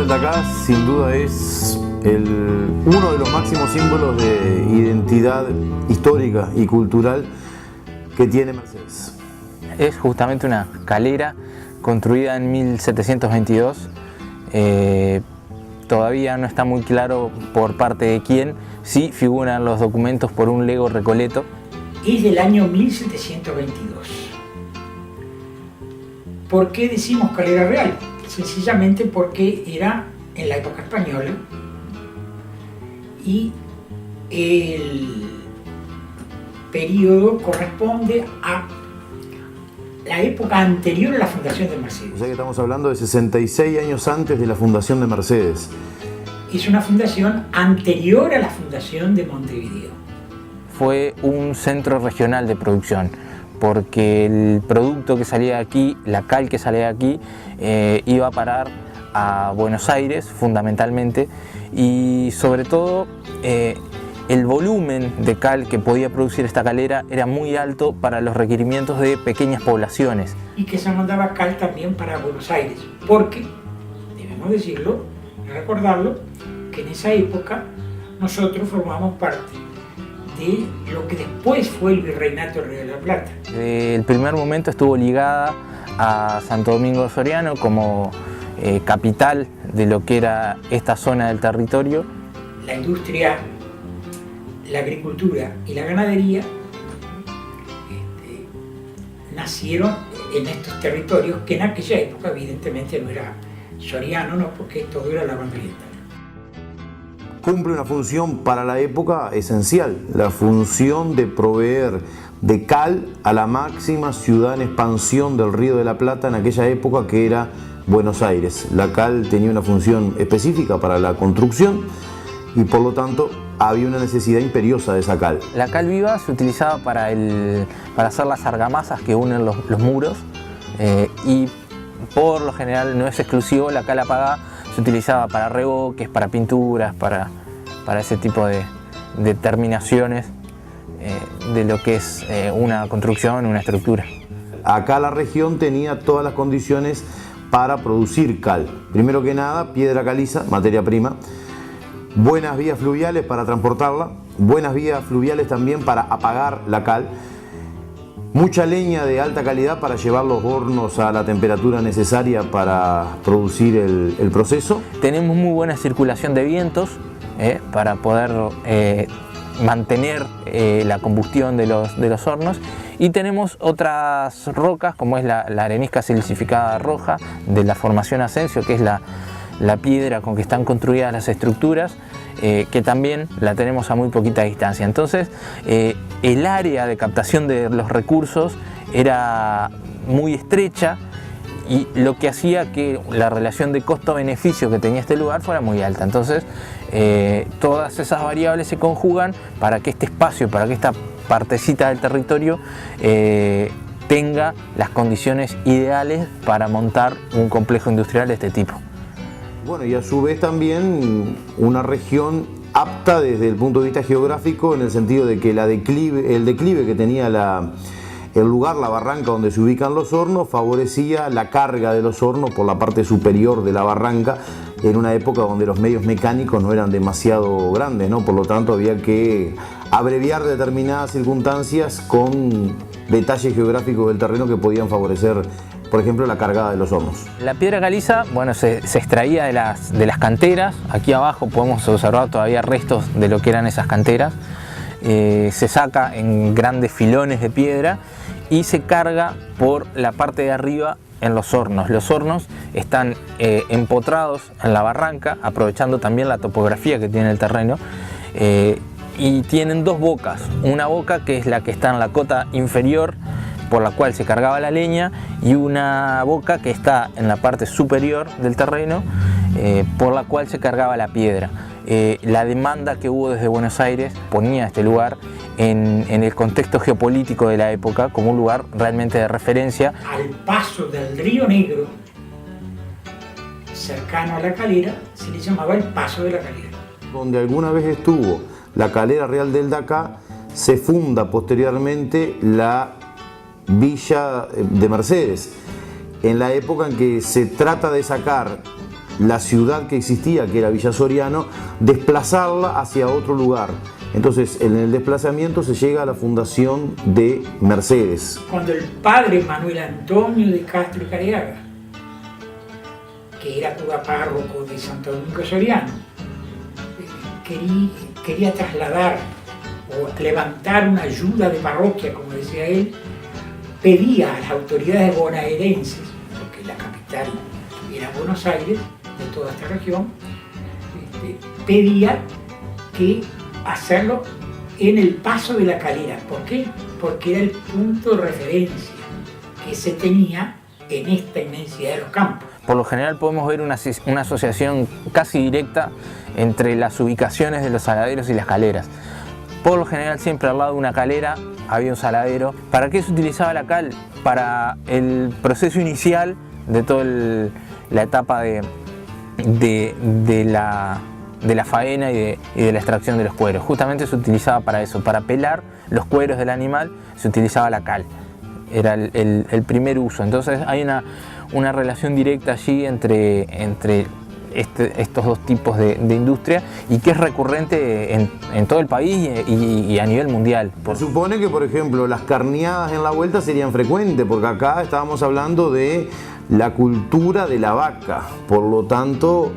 del Dakar sin duda es uno de los máximos símbolos de identidad histórica y cultural que tiene Mercedes. Es justamente una calera construida en 1722. Todavía no está muy claro por parte de quién. Sí figuran los documentos por un lego Recoleto. Es del año 1722. ¿Por qué decimos calera real? Sencillamente porque era en la época española y el periodo corresponde a la época anterior a la fundación de Mercedes. O sea que estamos hablando de 66 años antes de la fundación de Mercedes. Es una fundación anterior a la fundación de Montevideo. Fue un centro regional de producción, porque el producto que salía de aquí, la cal que salía de aquí, iba a parar a Buenos Aires fundamentalmente, y sobre todo el volumen de cal que podía producir esta calera era muy alto para los requerimientos de pequeñas poblaciones. Y que se mandaba cal también para Buenos Aires, porque, debemos decirlo y recordarlo, que en esa época nosotros formamos parte de lo que después fue el Virreinato del Río de la Plata. Desde el primer momento estuvo ligada a Santo Domingo de Soriano como capital de lo que era esta zona del territorio. La industria, la agricultura y la ganadería nacieron en estos territorios que en aquella época evidentemente no era Soriano, no, porque todo era la banda oriental. Cumple una función para la época esencial, la función de proveer de cal a la máxima ciudad en expansión del Río de la Plata en aquella época, que era Buenos Aires. La cal tenía una función específica para la construcción y por lo tanto había una necesidad imperiosa de esa cal. La cal viva se utilizaba para hacer las argamasas que unen los muros, y por lo general, no es exclusivo, la cal apagada se utilizaba para reboques, para pinturas, para ese tipo de terminaciones de lo que es una construcción, una estructura. Acá la región tenía todas las condiciones para producir cal. Primero que nada, piedra caliza, materia prima, buenas vías fluviales para transportarla, buenas vías fluviales también para apagar la cal, mucha leña de alta calidad para llevar los hornos a la temperatura necesaria para producir el proceso. Tenemos muy buena circulación de vientos para poder mantener la combustión de los hornos, y tenemos otras rocas como es la arenisca silicificada roja de la formación Asensio, que es la piedra con que están construidas las estructuras, que también la tenemos a muy poquita distancia. Entonces el área de captación de los recursos era muy estrecha, y lo que hacía que la relación de costo-beneficio que tenía este lugar fuera muy alta. Entonces todas esas variables se conjugan para que este espacio, para que esta partecita del territorio tenga las condiciones ideales para montar un complejo industrial de este tipo. Bueno, y a su vez también una región apta desde el punto de vista geográfico, en el sentido de que el declive que tenía el lugar, la barranca donde se ubican los hornos, favorecía la carga de los hornos por la parte superior de la barranca, en una época donde los medios mecánicos no eran demasiado grandes, ¿no? Por lo tanto había que abreviar determinadas circunstancias con detalles geográficos del terreno que podían favorecer, por ejemplo, la cargada de los hornos. La piedra caliza, bueno, se extraía de las canteras. Aquí abajo podemos observar todavía restos de lo que eran esas canteras. Se saca en grandes filones de piedra y se carga por la parte de arriba en los hornos. Los hornos están empotrados en la barranca, aprovechando también la topografía que tiene el terreno, y tienen dos bocas. Una boca que es la que está en la cota inferior, por la cual se cargaba la leña, y una boca que está en la parte superior del terreno, por la cual se cargaba la piedra. La demanda que hubo desde Buenos Aires ponía este lugar en el contexto geopolítico de la época como un lugar realmente de referencia. Al paso del Río Negro, cercano a la calera, se le llamaba el Paso de la Calera. Donde alguna vez estuvo la Calera Real del Dakar, se funda posteriormente la Villa de Mercedes, en la época en que se trata de sacar la ciudad que existía, que era Villa Soriano, desplazarla hacia otro lugar. Entonces, en el desplazamiento se llega a la fundación de Mercedes. Cuando el padre Manuel Antonio de Castro y Careaga, que era cura párroco de Santo Domingo Soriano, quería trasladar o levantar una ayuda de parroquia, como decía él, pedía a las autoridades bonaerenses, porque la capital era Buenos Aires, de toda esta región, pedía que hacerlo en el Paso de la Calera. ¿Por qué? Porque era el punto de referencia que se tenía en esta inmensidad de los campos. Por lo general podemos ver una asociación casi directa entre las ubicaciones de los saladeros y las caleras. Por lo general siempre al lado de una calera había un saladero. ¿Para qué se utilizaba la cal? Para el proceso inicial de toda la etapa de la faena y de la extracción de los cueros. Justamente se utilizaba para eso, para pelar los cueros del animal se utilizaba la cal. Era el primer uso. Entonces hay una relación directa allí entre estos dos tipos de industria y que es recurrente en todo el país y a nivel mundial. Se supone que, por ejemplo, las carneadas en la vuelta serían frecuentes, porque acá estábamos hablando de la cultura de la vaca, por lo tanto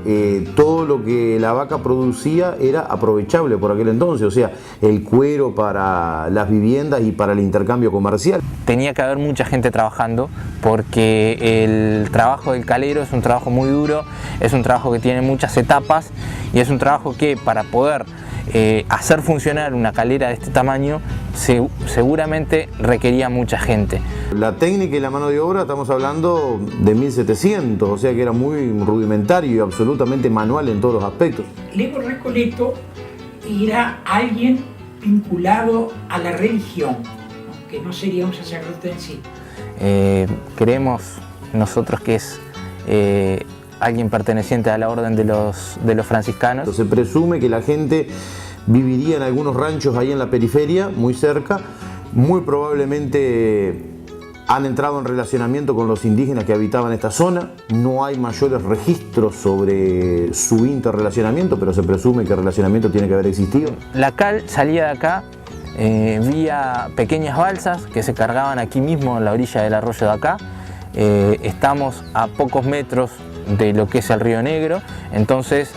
todo lo que la vaca producía era aprovechable por aquel entonces, o sea, el cuero para las viviendas y para el intercambio comercial. Tenía que haber mucha gente trabajando porque el trabajo del calero es un trabajo muy duro, es un trabajo que tiene muchas etapas y es un trabajo que para poder hacer funcionar una calera de este tamaño seguramente requería mucha gente. La técnica y la mano de obra estamos hablando de 1700, o sea que era muy rudimentario y absolutamente manual en todos los aspectos. Lego Recoleto era alguien vinculado a la religión, que no sería un sacerdote en sí. Creemos nosotros que es alguien perteneciente a la orden de los franciscanos. Se presume que la gente viviría en algunos ranchos ahí en la periferia, muy cerca. Muy probablemente han entrado en relacionamiento con los indígenas que habitaban esta zona. No hay mayores registros sobre su interrelacionamiento, pero se presume que el relacionamiento tiene que haber existido. La cal salía de acá vía pequeñas balsas que se cargaban aquí mismo en la orilla del arroyo de acá. Estamos a pocos metros de lo que es el Río Negro, entonces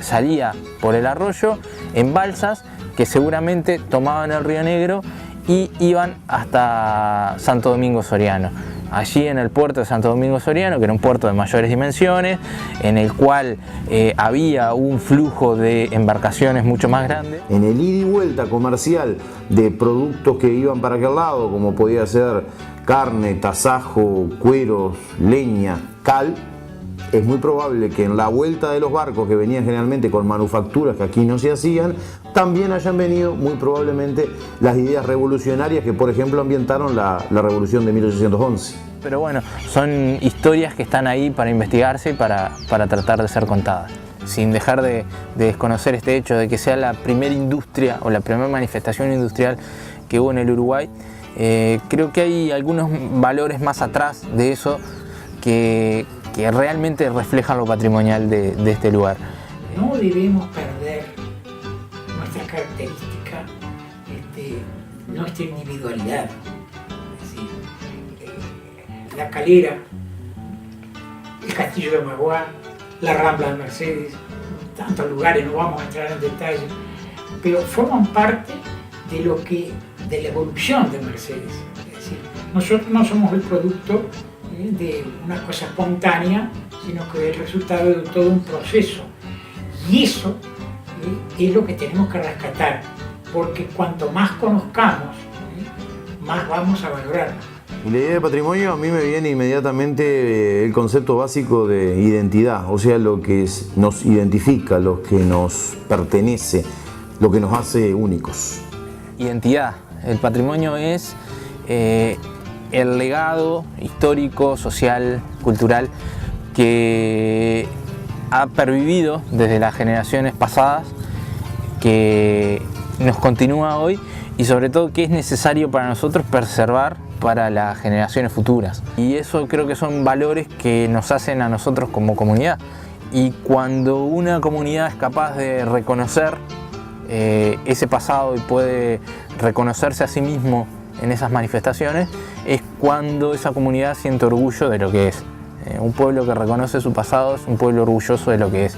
salía por el arroyo en balsas que seguramente tomaban el Río Negro y iban hasta Santo Domingo Soriano. Allí en el puerto de Santo Domingo Soriano, que era un puerto de mayores dimensiones, en el cual había un flujo de embarcaciones mucho más grande. En el ida y vuelta comercial de productos que iban para aquel lado, como podía ser carne, tasajo, cueros, leña, cal, es muy probable que en la vuelta de los barcos que venían generalmente con manufacturas que aquí no se hacían, también hayan venido muy probablemente las ideas revolucionarias que, por ejemplo, ambientaron la revolución de 1811. Pero bueno, son historias que están ahí para investigarse y para tratar de ser contadas, sin dejar de desconocer este hecho de que sea la primera industria o la primera manifestación industrial que hubo en el Uruguay. Creo que hay algunos valores más atrás de eso que realmente reflejan lo patrimonial de este lugar. No debemos perder nuestra característica, nuestra individualidad. Es decir, la calera, el castillo de Maguá, la Rambla de Mercedes, tantos lugares, no vamos a entrar en detalle, pero forman parte de la evolución de Mercedes. Es decir, nosotros no somos el producto de una cosa espontánea, sino que es el resultado de todo un proceso. Y eso es lo que tenemos que rescatar, porque cuanto más conozcamos, más vamos a valorarnos. Y la idea de patrimonio, a mí me viene inmediatamente el concepto básico de identidad, o sea, lo que nos identifica, lo que nos pertenece, lo que nos hace únicos. Identidad. El patrimonio es el legado histórico, social, cultural que ha pervivido desde las generaciones pasadas, que nos continúa hoy y sobre todo que es necesario para nosotros preservar para las generaciones futuras. Y eso creo que son valores que nos hacen a nosotros como comunidad Y cuando una comunidad es capaz de reconocer ese pasado y puede reconocerse a sí mismo en esas manifestaciones, es cuando esa comunidad siente orgullo de lo que es. Un pueblo que reconoce su pasado es un pueblo orgulloso de lo que es.